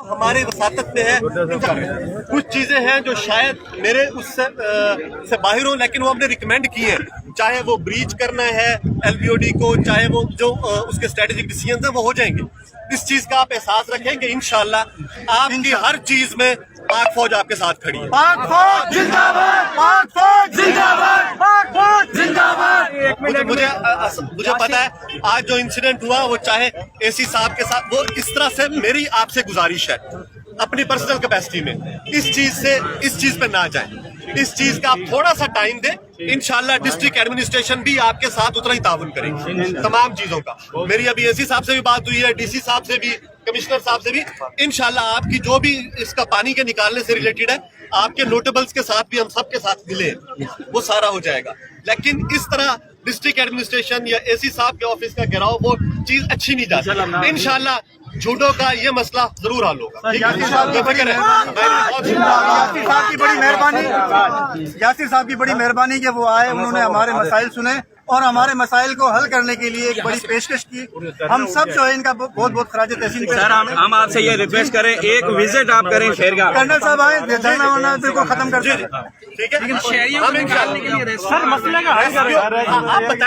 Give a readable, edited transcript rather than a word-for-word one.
हमारे वसातत में है। कुछ चीजें हैं जो शायद मेरे उससे बाहर हो, लेकिन वो हमने रिकमेंड की है, चाहे वो ब्रीच करना है LBOD को, चाहे वो जो उसके स्ट्रेटेजिक डिसीजन है वो हो जाएंगे। इस चीज का आप एहसास रखें कि इंशाल्लाह आपकी हर चीज में पाक फौज आपके साथ खड़ी है। पाक फौज जिंदाबाद, पाक फौज जिंदाबाद, पाक फौज जिंदाबाद। मुझे पता है आज जो इंसिडेंट हुआ वो चाहे AC साहब के साथ, वो इस तरह से मेरी आपसे गुजारिश है अपनी पर्सनल कैपेसिटी में इस चीज पे ना जाएं। इस चीज का आप थोड़ा सा टाइम दें, इंशाल्लाह डिस्ट्रिक्ट एडमिनिस्ट्रेशन भी आपके साथ उतना ही ताउन करेंगे तमाम चीजों का। मेरी अभी AC साहब से भी बात हुई है, DC साहब से भी, कमिश्नर साहब से भी। इंशाल्लाह आपकी जो भी इसका पानी के निकालने से रिलेटेड है, आपके नोटेबल्स के साथ भी हम सबके साथ मिले, वो सारा हो जाएगा। लेकिन इस तरह डिस्ट्रिक्ट एडमिनिस्ट्रेशन या AC साहब के ऑफिस का घेराव, वो चीज अच्छी नहीं जाती। इंशाल्लाह जूडो का ये मसला जरूर हल होगा। यासिर साहब की बड़ी मेहरबानी कि वो आए, उन्होंने हमारे मसाइल सुने और हमारे मसाइल को हल करने के लिए एक बड़ी पेशकश की। हम सब जो है इनका बहुत बहुत खराज तहसीन पेश करते हैं। हम आपसे ये रिक्वेस्ट करें, एक विजिट आप करें शेरगाह। कर्नल साहब आए, धरना वरना को खत्म कर दें। ठीक है, हम इंशाल्लाह सर मसले का हल करें। आप बताएं।